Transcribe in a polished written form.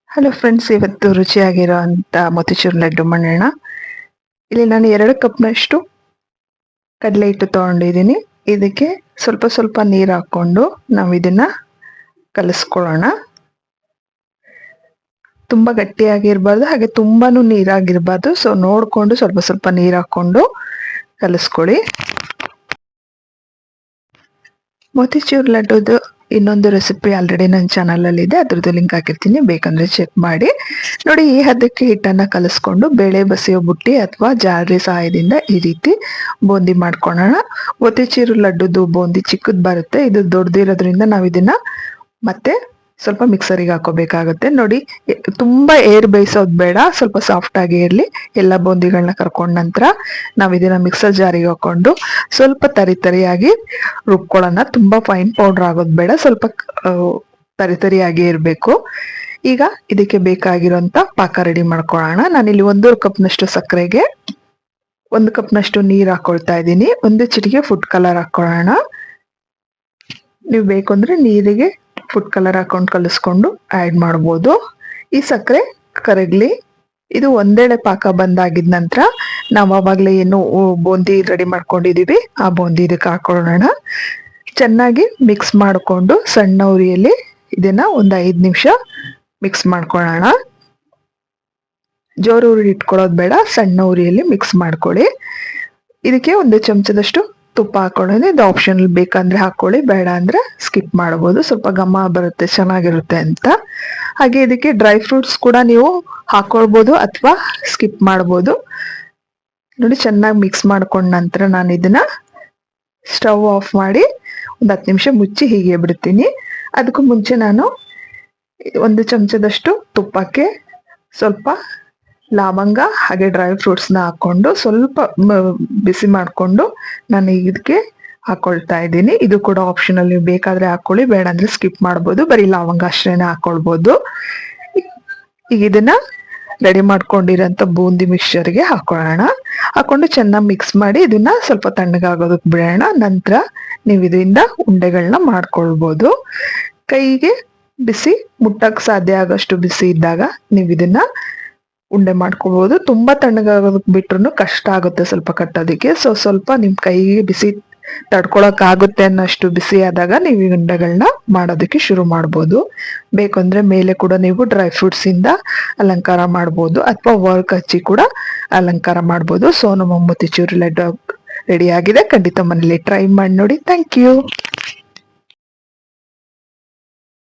Hello friends, ಇವತ್ತು ರುಚಿಯಾಗಿರೋಂಥ ಮೋತಿಚೂರ್ ಲಡ್ಡು ಮಾಡೋಣ. ಇಲ್ಲಿ ನಾನು 2 ಕಪ್ನಷ್ಟು ಕಡಲೆ ಹಿಟ್ಟು ತೊಗೊಂಡಿದ್ದೀನಿ. ಇದಕ್ಕೆ ಸ್ವಲ್ಪ ಸ್ವಲ್ಪ ನೀರು ಹಾಕ್ಕೊಂಡು ನಾವು ಇದನ್ನ ಕಲಿಸ್ಕೊಳ್ಳೋಣ. ತುಂಬ ಗಟ್ಟಿಯಾಗಿರ್ಬಾರ್ದು, ಹಾಗೆ ತುಂಬಾನು ನೀರಾಗಿರ್ಬಾರ್ದು. ಸೊ ನೋಡಿಕೊಂಡು ಸ್ವಲ್ಪ ಸ್ವಲ್ಪ ನೀರು ಹಾಕ್ಕೊಂಡು ಕಲಿಸ್ಕೊಳ್ಳಿ. ಮೋತಿಚೂರ್ ಲಡ್ಡುದು ಇನ್ನೊಂದು ರೆಸಿಪಿ ಆಲ್ರೆಡಿ ನನ್ನ ಚಾನಲಲ್ಲಿ ಇದೆ, ಅದ್ರದ್ದು ಲಿಂಕ್ ಹಾಕಿರ್ತೀನಿ, ಬೇಕಂದ್ರೆ ಚೆಕ್ ಮಾಡಿ ನೋಡಿ. ಈ ಹದಕ್ಕೆ ಹಿಟ್ಟನ್ನು ಕಲಿಸ್ಕೊಂಡು ಬೇಳೆ ಬಸಿಯೋ ಬುಟ್ಟಿ ಅಥವಾ ಜಾಲರಿ ಸಹಾಯದಿಂದ ಈ ರೀತಿ ಬೂಂದಿ ಮಾಡ್ಕೊಳ್ಳೋಣ. ಮೋತಿಚೂರ್ ಲಡ್ಡುದು ಬೂಂದಿ ಚಿಕ್ಕದು ಬರುತ್ತೆ, ಇದು ದೊಡ್ಡದಿರೋದ್ರಿಂದ ನಾವು ಇದನ್ನ ಮತ್ತೆ ಸ್ವಲ್ಪ ಮಿಕ್ಸರಿಗೆ ಹಾಕೋಬೇಕಾಗುತ್ತೆ. ನೋಡಿ, ತುಂಬಾ ಏರ್ ಬೇಯಿಸೋದು ಬೇಡ, ಸ್ವಲ್ಪ ಸಾಫ್ಟ್ ಆಗಿ ಇರಲಿ. ಎಲ್ಲ ಬೂಂದಿಗಳನ್ನ ಕರ್ಕೊಂಡ ನಂತರ ನಾವು ಇದನ್ನ ಮಿಕ್ಸರ್ ಜಾರಿಗೆ ಹಾಕೊಂಡು ಸ್ವಲ್ಪ ತರಿಯಾಗಿ ರುಬ್ಕೊಳ್ಳೋಣ. ತುಂಬಾ ಫೈನ್ ಪೌಡರ್ ಆಗೋದು ಬೇಡ, ಸ್ವಲ್ಪ ತರಿಯಾಗಿ ಇರಬೇಕು. ಈಗ ಇದಕ್ಕೆ ಬೇಕಾಗಿರೋಂಥ ಪಾಕ ರೆಡಿ ಮಾಡ್ಕೊಳ್ಳೋಣ. ನಾನಿಲ್ಲಿ 1 ಕಪ್ನಷ್ಟು ಸಕ್ಕರೆಗೆ 1 ಕಪ್ನಷ್ಟು ನೀರು ಹಾಕೊಳ್ತಾ ಇದ್ದೀನಿ. 1 ಚಿಟಿಕೆ ಫುಡ್ ಕಲರ್ ಹಾಕೊಳ್ಳೋಣ. ನೀವು ಬೇಕು ಅಂದ್ರೆ ನೀರಿಗೆ ಫುಡ್ ಕಲರ್ ಹಾಕೊಂಡು ಕಲಿಸ್ಕೊಂಡು ಆ್ಯಡ್ ಮಾಡ್ಬೋದು. ಈ ಸಕ್ಕರೆ ಕರಗಲಿ. ಇದು ಒಂದೆಳೆ ಪಾಕ ಬಂದಾಗಿದ ನಂತರ ನಾವು ಆವಾಗಲೇ ಏನು ಬೂಂದಿ ರೆಡಿ ಮಾಡ್ಕೊಂಡಿದೀವಿ ಆ ಬೂಂದಿ ಇದಕ್ಕೆ ಹಾಕೊಳ್ಳೋಣ. ಚೆನ್ನಾಗಿ ಮಿಕ್ಸ್ ಮಾಡಿಕೊಂಡು ಸಣ್ಣ ಉರಿಯಲ್ಲಿ ಇದನ್ನ ಒಂದು 5 ನಿಮಿಷ ಮಿಕ್ಸ್ ಮಾಡ್ಕೊಳ್ಳೋಣ. ಜೋರು ಉರಿ ಇಟ್ಕೊಳ್ಳೋದು ಬೇಡ, ಸಣ್ಣ ಉರಿಯಲ್ಲಿ ಮಿಕ್ಸ್ ಮಾಡ್ಕೊಳ್ಳಿ. ಇದಕ್ಕೆ 1 ಚಮಚದಷ್ಟು ತುಪ್ಪ ಹಾಕೊಳ್ಳೋದು. ಇದು ಆಪ್ಷನಲ್, ಬೇಕಂದ್ರೆ ಹಾಕೊಳ್ಳಿ, ಬೇಡ ಅಂದ್ರೆ ಸ್ಕಿಪ್ ಮಾಡಬಹುದು. ಸ್ವಲ್ಪ ಘಮ ಬರುತ್ತೆ, ಚೆನ್ನಾಗಿರುತ್ತೆ ಅಂತ. ಹಾಗೆ ಇದಕ್ಕೆ ಡ್ರೈ ಫ್ರೂಟ್ಸ್ ಕೂಡ ನೀವು ಹಾಕೊಳ್ಬೋದು ಅಥವಾ ಸ್ಕಿಪ್ ಮಾಡ್ಬೋದು. ನೋಡಿ, ಚೆನ್ನಾಗಿ ಮಿಕ್ಸ್ ಮಾಡ್ಕೊಂಡ ನಂತರ ನಾನು ಇದನ್ನ ಸ್ಟವ್ ಆಫ್ ಮಾಡಿ ಒಂದು 10 ನಿಮಿಷ ಮುಚ್ಚಿ ಹೀಗೆ ಬಿಡ್ತೀನಿ. ಅದಕ್ಕೂ ಮುಂಚೆ ನಾನು 1 ಚಮಚದಷ್ಟು ತುಪ್ಪಕ್ಕೆ ಸ್ವಲ್ಪ ಲವಂಗ ಹಾಗೆ ಡ್ರೈ ಫ್ರೂಟ್ಸ್ನ ಹಾಕೊಂಡು ಸ್ವಲ್ಪ ಬಿಸಿ ಮಾಡಿಕೊಂಡು ನಾನು ಇದಕ್ಕೆ ಹಾಕೊಳ್ತಾ ಇದ್ದೀನಿ. ಇದು ಕೂಡ ಆಪ್ಷನಲ್, ನೀವು ಬೇಕಾದ್ರೆ ಹಾಕೊಳ್ಳಿ, ಬೇಡ ಅಂದ್ರೆ ಸ್ಕಿಪ್ ಮಾಡ್ಬೋದು. ಬರೀ ಲವಂಗ ಅಷ್ಟೇನೆ ಹಾಕೊಳ್ಬೋದು. ಈಗ ಇದನ್ನ ರೆಡಿ ಮಾಡ್ಕೊಂಡಿರೋಂಥ ಬೂಂದಿ ಮಿಕ್ಸ್ಚರ್ಗೆ ಹಾಕೊಳ್ಳೋಣ. ಹಾಕೊಂಡು ಚೆನ್ನಾಗಿ ಮಿಕ್ಸ್ ಮಾಡಿ ಇದನ್ನ ಸ್ವಲ್ಪ ತಣ್ಣಗಾಗೋದಕ್ಕೆ ಬಿಡೋಣ. ನಂತರ ನೀವು ಇದರಿಂದ ಉಂಡೆಗಳನ್ನ ಮಾಡ್ಕೊಳ್ಬೋದು. ಕೈಗೆ ಬಿಸಿ ಮುಟ್ಟಕ್ಕೆ ಸಾಧ್ಯ ಆಗೋಷ್ಟು ಬಿಸಿ ಇದ್ದಾಗ ನೀವು ಇದನ್ನ ಉಂಡೆ ಮಾಡ್ಕೋಬಹುದು. ತುಂಬಾ ತಣ್ಣಗಾಗೋದಕ್ಕೆ ಬಿಟ್ರು ಕಷ್ಟ ಆಗುತ್ತೆ ಸ್ವಲ್ಪ ಕಟ್ಟೋದಕ್ಕೆ. ಸೊ ಸ್ವಲ್ಪ ನಿಮ್ ಕೈಗೆ ಬಿಸಿ ತಡ್ಕೊಳಕ್ ಆಗುತ್ತೆ ಅನ್ನೋಷ್ಟು ಬಿಸಿ ಆದಾಗ ನೀವು ಈ ಉಂಡೆಗಳನ್ನ ಮಾಡೋದಕ್ಕೆ ಶುರು ಮಾಡ್ಬೋದು. ಬೇಕಂದ್ರೆ ಮೇಲೆ ಕೂಡ ನೀವು ಡ್ರೈ ಫ್ರೂಟ್ಸ್ ಇಂದ ಅಲಂಕಾರ ಮಾಡ್ಬೋದು ಅಥವಾ ವರ್ಕ್ ಹಚ್ಚಿ ಕೂಡ ಅಲಂಕಾರ ಮಾಡ್ಬೋದು. ಸೊ ನಮ್ಮ ಮೋತಿಚೂರ್ ಲಡ್ಡು ರೆಡಿ ಆಗಿದೆ. ಖಂಡಿತ ಮನೇಲಿ ಟ್ರೈ ಮಾಡಿ ನೋಡಿ. Thank you.